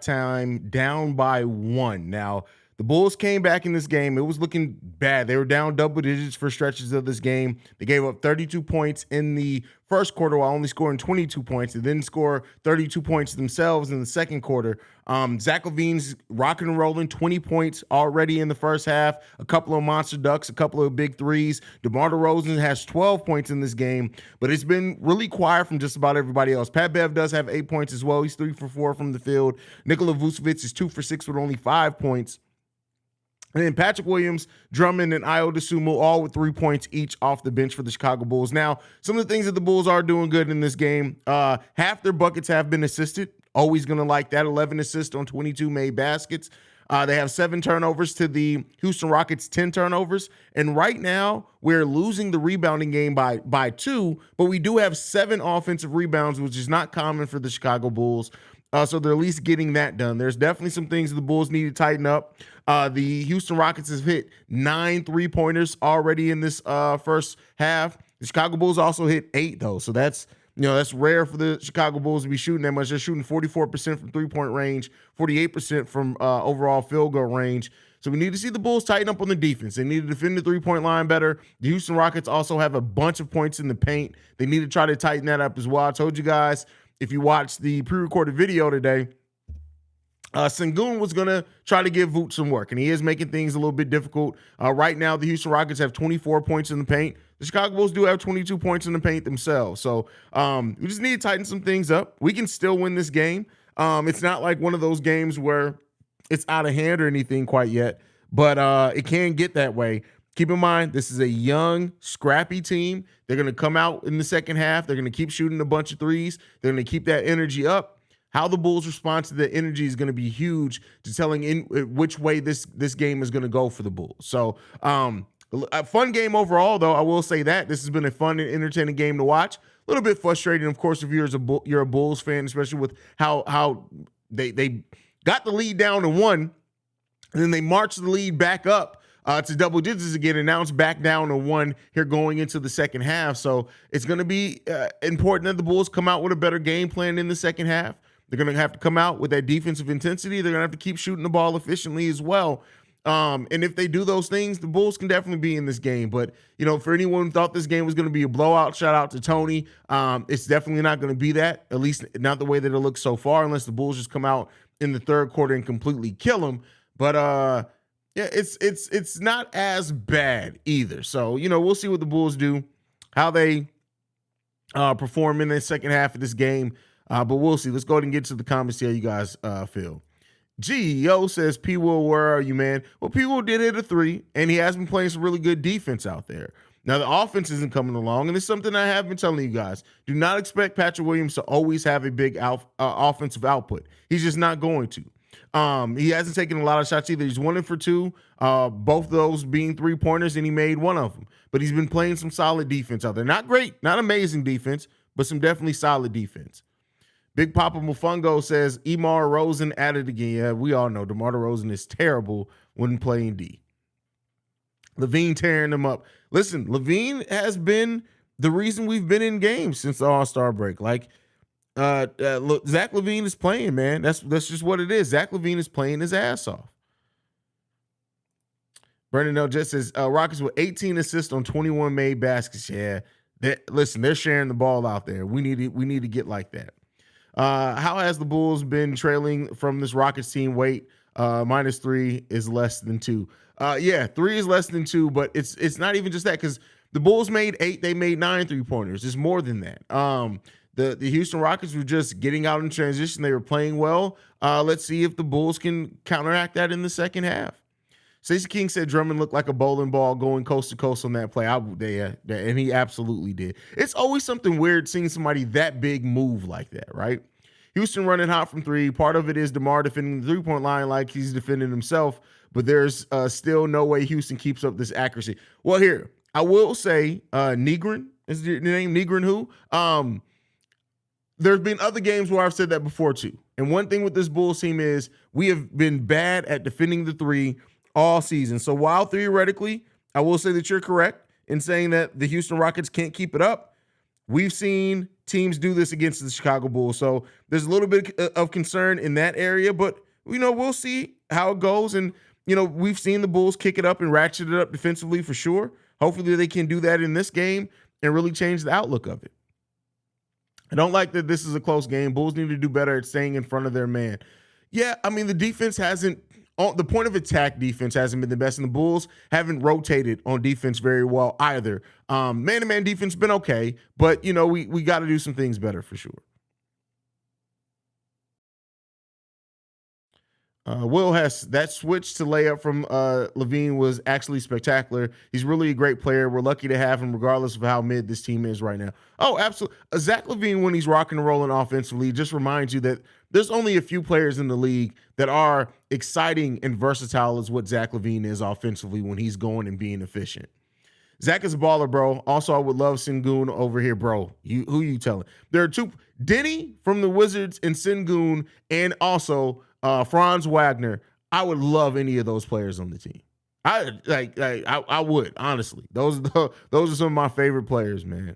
time down by 1. Now, the Bulls came back in this game. It was looking bad. They were down double digits for stretches of this game. They gave up 32 points in the first quarter while only scoring 22 points. They didn't score 32 points themselves in the second quarter. Zach LaVine's rocking and rolling, 20 points already in the first half, a couple of monster ducks, a couple of big threes. DeMar DeRozan has 12 points in this game, but it's been really quiet from just about everybody else. Pat Bev does have 8 points as well. He's 3 for 4 from the field. Nikola Vucevic is 2 for 6 with only 5 points. And then Patrick Williams, Drummond, and Ayo Dosunmu all with 3 points each off the bench for the Chicago Bulls. Now, some of the things that the Bulls are doing good in this game, half their buckets have been assisted. Always going to like that. 11 assists on 22 made baskets. They have 7 turnovers to the Houston Rockets, 10 turnovers. And right now, we're losing the rebounding game by 2, but we do have 7 offensive rebounds, which is not common for the Chicago Bulls. So they're at least getting that done. There's definitely some things the Bulls need to tighten up. The Houston Rockets have hit 9 3-pointers already in this first half. The Chicago Bulls also hit 8, though. So that's rare for the Chicago Bulls to be shooting that much. They're shooting 44% from three-point range, 48% from overall field goal range. So we need to see the Bulls tighten up on the defense. They need to defend the three-point line better. The Houston Rockets also have a bunch of points in the paint. They need to try to tighten that up as well. I told you guys, if you watched the pre-recorded video today, Sengun was going to try to give Vooch some work, and he is making things a little bit difficult. Right now, the Houston Rockets have 24 points in the paint. The Chicago Bulls do have 22 points in the paint themselves. So we just need to tighten some things up. We can still win this game. It's not like one of those games where it's out of hand or anything quite yet, but it can get that way. Keep in mind, this is a young, scrappy team. They're going to come out in the second half. They're going to keep shooting a bunch of threes. They're going to keep that energy up. How the Bulls respond to the energy is going to be huge to telling in which way this game is going to go for the Bulls. So a fun game overall, though. I will say that this has been a fun and entertaining game to watch. A little bit frustrating, of course, if you're a Bulls fan, especially with how they got the lead down to 1, and then they marched the lead back up to double digits again, and now it's back down to 1 here going into the second half. So it's going to be important that the Bulls come out with a better game plan in the second half. They're going to have to come out with that defensive intensity. They're going to have to keep shooting the ball efficiently as well. And if they do those things, the Bulls can definitely be in this game. But, for anyone who thought this game was going to be a blowout, shout out to Tony. It's definitely not going to be that, at least not the way that it looks so far, unless the Bulls just come out in the third quarter and completely kill them. But, yeah, it's not as bad either. So, we'll see what the Bulls do, how they perform in the second half of this game. But we'll see. Let's go ahead and get to the comments, see how you guys feel. Geo says, P. Will, where are you, man? Well, P. Will did hit a 3, and he has been playing some really good defense out there. Now, the offense isn't coming along, and it's something I have been telling you guys. Do not expect Patrick Williams to always have a big offensive output. He's just not going to. He hasn't taken a lot of shots either. He's 1 for 2, both of those being 3-pointers, and he made 1 of them. But he's been playing some solid defense out there. Not great, not amazing defense, but some definitely solid defense. Big Papa Mufungo says, DeMar DeRozan at it again. Yeah, we all know DeMar DeRozan is terrible when playing D. LaVine tearing them up. Listen, LaVine has been the reason we've been in games since the All-Star break. Look, Zach LaVine is playing, man. That's just what it is. Zach LaVine is playing his ass off. Brandon L. just says, Rockets with 18 assists on 21 made baskets. Yeah, listen, they're sharing the ball out there. We need to get like that. How has the Bulls been trailing from this Rockets team? Wait, -3 is less than 2. Yeah, 3 is less than 2, but it's not even just that, because the Bulls made 8, they made 9 3-pointers. It's more than that. The Houston Rockets were just getting out in transition. They were playing well. Let's see if the Bulls can counteract that in the second half. Stacey King said Drummond looked like a bowling ball going coast to coast on that play. And he absolutely did. It's always something weird seeing somebody that big move like that, right? Houston running hot from 3. Part of it is DeMar defending the three-point line like he's defending himself, but there's still no way Houston keeps up this accuracy. Well, here, I will say Negrin, is the name Negrin who? There's been other games where I've said that before too. And one thing with this Bulls team is we have been bad at defending the 3 all season. So while theoretically, I will say that you're correct in saying that the Houston Rockets can't keep it up, We've seen teams do this against the Chicago Bulls. So there's a little bit of concern in that area, but we'll see how it goes. And we've seen the Bulls kick it up and ratchet it up defensively for sure. Hopefully they can do that in this game and really change the outlook of it. I don't like that this is a close game. Bulls need to do better at staying in front of their man. Yeah, I mean, the defense hasn't, the point of attack defense hasn't been the best, and the Bulls haven't rotated on defense very well either. Man-to-man defense been okay, but, we got to do some things better for sure. Will has that switch to layup from Levine was actually spectacular. He's really a great player. We're lucky to have him, regardless of how mid this team is right now. Oh, absolutely. Zach LaVine, when he's rocking and rolling offensively, just reminds you that there's only a few players in the league that are exciting and versatile as what Zach LaVine is offensively when he's going and being efficient. Zach is a baller, bro. Also, I would love Sengun over here, bro. Who you telling? There are two, Denny from the Wizards and Sengun, and also Franz Wagner. I would love any of those players on the team. I would, honestly. Those are some of my favorite players, man.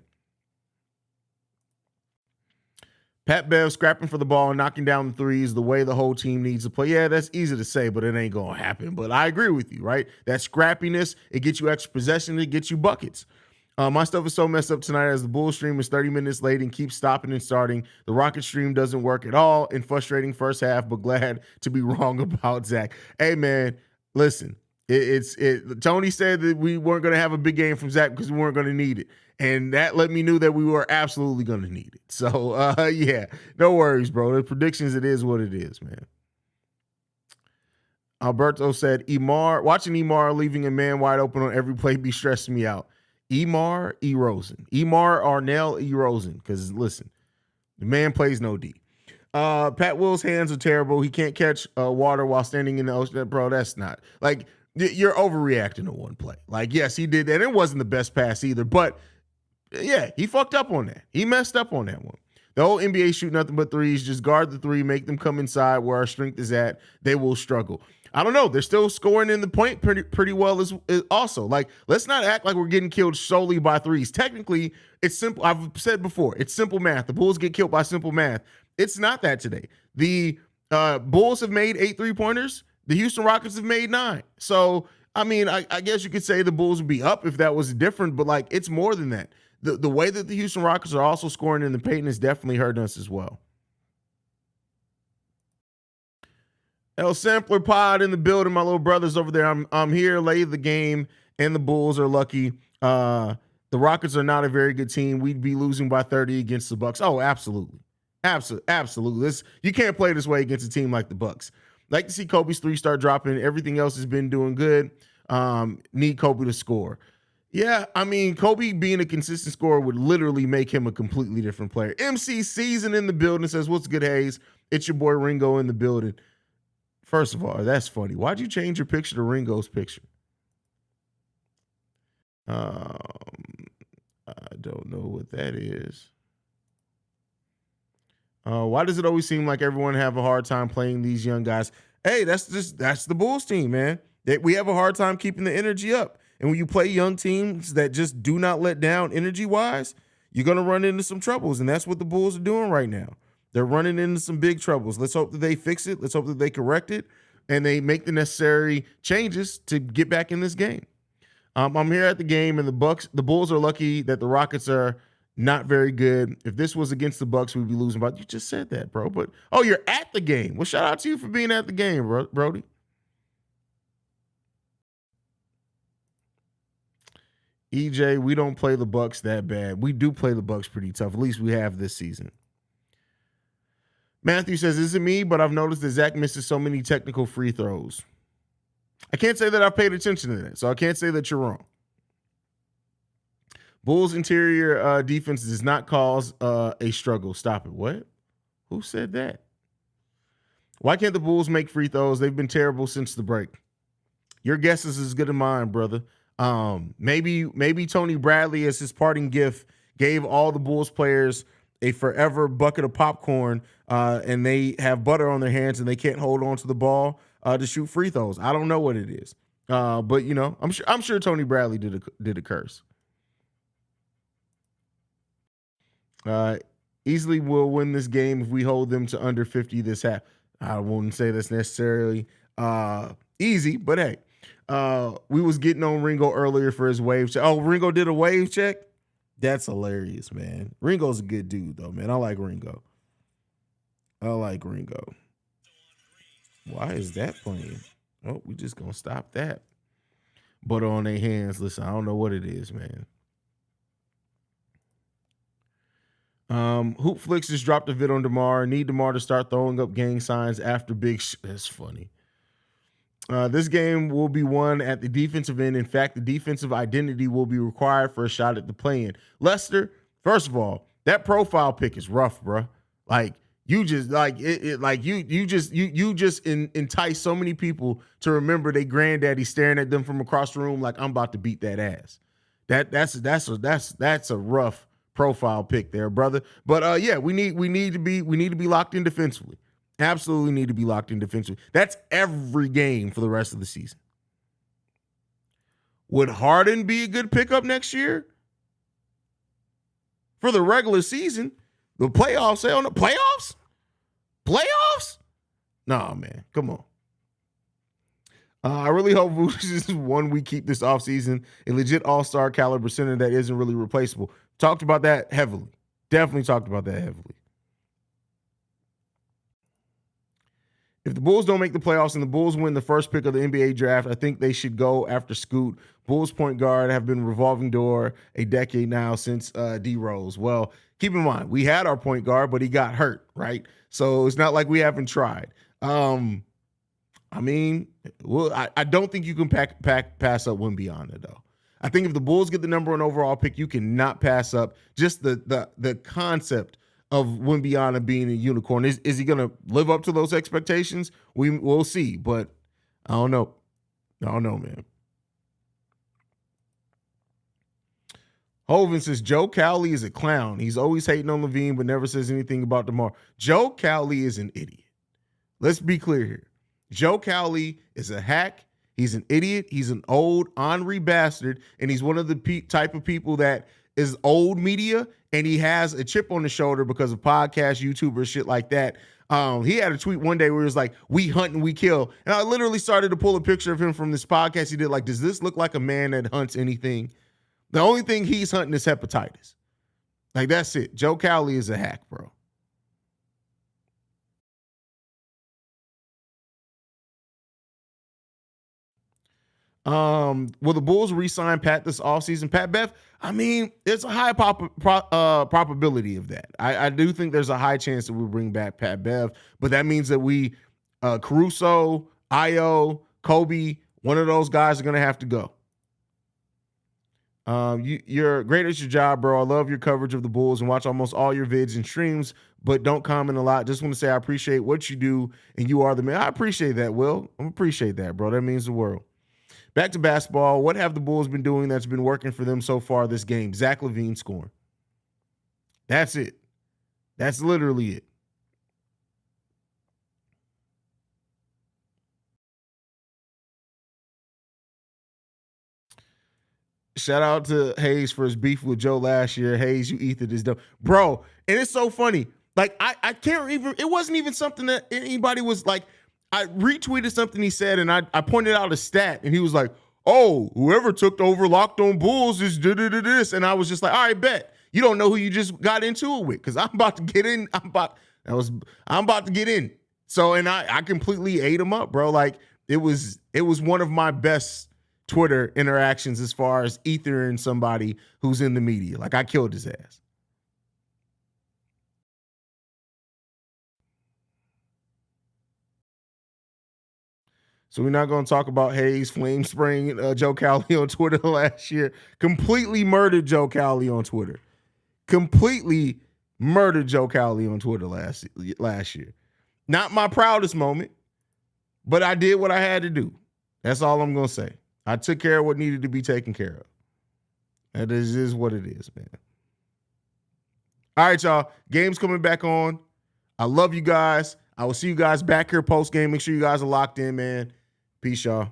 Pat Bev scrapping for the ball and knocking down the threes the way the whole team needs to play. Yeah, that's easy to say, but it ain't going to happen. But I agree with you, right? That scrappiness, it gets you extra possession, it gets you buckets. My stuff is so messed up tonight as the Bulls stream is 30 minutes late and keeps stopping and starting. The Rocket stream doesn't work at all in frustrating first half, but glad to be wrong about Zach. Hey, man, listen, Tony said that we weren't going to have a big game from Zach because we weren't going to need it. And that let me know that we were absolutely going to need it. So, yeah, no worries, bro. The predictions, it is what it is, man. Alberto said, watching Emar leaving a man wide open on every play be stressing me out. Emar E. Rosen. Emar Arnell E. Rosen. Because, listen, the man plays no D. Pat Will's hands are terrible. He can't catch water while standing in the ocean. Bro, that's not. Like, you're overreacting to one play. Like, yes, he did that. It wasn't the best pass either. But, yeah, he fucked up on that. He messed up on that one. The whole NBA shoot nothing but threes. Just guard the three. Make them come inside where our strength is at. They will struggle. I don't know. They're still scoring in the point pretty well as also. Like, let's not act like we're getting killed solely by threes. Technically, it's simple. I've said before, it's simple math. The Bulls get killed by simple math. It's not that today. The Bulls have made 8 3-pointers. The Houston Rockets have made 9. So, I mean, I guess you could say the Bulls would be up if that was different, but, like, it's more than that. The way that the Houston Rockets are also scoring in the paint is definitely hurting us as well. El Sampler Pod in the building. My little brother's over there. I'm here. Lay the game, and the Bulls are lucky. The Rockets are not a very good team. We'd be losing by 30 against the Bucks. Oh, absolutely. Absolutely. You can't play this way against a team like the Bucks. Like to see Kobe's 3 start dropping. Everything else has been doing good. Need Kobe to score. Yeah, I mean, Kobe being a consistent scorer would literally make him a completely different player. MC Season in the building says, what's good, Haize? It's your boy Ringo in the building. First of all, that's funny. Why'd you change your picture to Ringo's picture? I don't know what that is. Why does it always seem like everyone have a hard time playing these young guys? Hey, that's the Bulls team, man. We have a hard time keeping the energy up. And when you play young teams that just do not let down energy-wise, you're going to run into some troubles, and that's what the Bulls are doing right now. They're running into some big troubles. Let's hope that they fix it. Let's hope that they correct it, and they make the necessary changes to get back in this game. I'm here at the game, and the Bulls are lucky that the Rockets are not very good. If this was against the Bucks, we'd be losing. But you just said that, bro. But you're at the game. Well, shout out to you for being at the game, Brody. EJ, we don't play the Bucks that bad. We do play the Bucks pretty tough. At least we have this season. Matthew says, is it me? But I've noticed that Zach misses so many technical free throws. I can't say that I've paid attention to that, so I can't say that you're wrong. Bulls interior defense does not cause a struggle. Stop it. What? Who said that? Why can't the Bulls make free throws? They've been terrible since the break. Your guess is as good as mine, brother. Maybe Tony Bradley, as his parting gift, gave all the Bulls players a forever bucket of popcorn, and they have butter on their hands and they can't hold on to the ball to shoot free throws. I don't know what it is, but I'm sure Tony Bradley did a curse. Uh, easily will win this game if we hold them to under 50 this half. I wouldn't say that's necessarily easy, but hey, we was getting on Ringo earlier for his wave check. Oh, Ringo did a wave check? That's hilarious, man. Ringo's a good dude, though, man. I like Ringo. Why is that playing? Oh, we just gonna stop that. But on their hands, listen, I don't know what it is, man. Hoop Flicks just dropped a vid on DeMar. Need DeMar to start throwing up gang signs after that's funny. This game will be won at the defensive end. In fact, the defensive identity will be required for a shot at the play-in. Lester, first of all, that profile pick is rough, bro. Like you just you just entice so many people to remember their granddaddy staring at them from across the room like I'm about to beat that ass. That's a rough profile pick there, brother. But yeah, we need to be locked in defensively. Absolutely need to be locked in defensively. That's every game for the rest of the season. Would Harden be a good pickup next year? For the regular season, the playoffs, on the playoffs? Playoffs? Nah, man. Come on. I really hope Vucevic one we keep this offseason a legit all-star caliber center that isn't really replaceable. Talked about that heavily. Definitely talked about that heavily. If the Bulls don't make the playoffs and the Bulls win the first pick of the NBA draft, I think they should go after Scoot. Bulls point guard have been revolving door a decade now since D Rose. Well, keep in mind, we had our point guard, but he got hurt, right? So it's not like we haven't tried. I mean, I don't think you can pass up Wembanyama, though. I think if the Bulls get the number one overall pick, you cannot pass up just the concept of Wembanyama being a unicorn. Is he going to live up to those expectations? We'll see, but I don't know. Man. Hovind says Joe Cowley is a clown. He's always hating on Levine, but never says anything about DeMar. Joe Cowley is an idiot. Let's be clear here. Joe Cowley is a hack. He's an idiot. He's an old ornery bastard, and he's one of the type of people that is old media, and he has a chip on the shoulder because of podcasts, YouTubers, shit like that. He had a tweet one day where he was like, "We hunt and we kill," and I literally started to pull a picture of him from this podcast he did. Like, does this look like a man that hunts anything? The only thing he's hunting is hepatitis. Like, that's it. Joe Cowley is a hack, bro. Will the Bulls re-sign Pat this offseason? Pat Bev, I mean, it's a high probability of that. I do think there's a high chance that we bring back Pat Bev, but that means that we, Caruso, Io, Kobe, one of those guys are going to have to go. You're great at your job, bro. I love your coverage of the Bulls and watch almost all your vids and streams, but don't comment a lot. Just want to say I appreciate what you do, and you are the man. I appreciate that, Will. I appreciate that, bro. That means the world. Back to basketball. What have the Bulls been doing that's been working for them so far this game? Zach LaVine scoring. That's it. That's literally it. Shout out to Haize for his beef with Joe last year. Haize, you ethered this dumb. Bro, and it's so funny. Like, I can't even, it wasn't even something that anybody was like, I retweeted something he said, and I pointed out a stat, and he was like, "Oh, whoever took over Locked On Bulls is this," and I was just like, "All right, bet you don't know who you just got into it with, because I'm about to get in. I'm about to get in." So, and I completely ate him up, bro. Like it was one of my best Twitter interactions as far as ethering somebody who's in the media. Like I killed his ass. So we're not going to talk about Haize flame spraying Joe Cowley on Twitter last year. Completely murdered Joe Cowley on Twitter. Completely murdered Joe Cowley on Twitter last year. Not my proudest moment, but I did what I had to do. That's all I'm going to say. I took care of what needed to be taken care of. That is what it is, man. All right, y'all. Game's coming back on. I love you guys. I will see you guys back here post-game. Make sure you guys are locked in, man. Peace, y'all.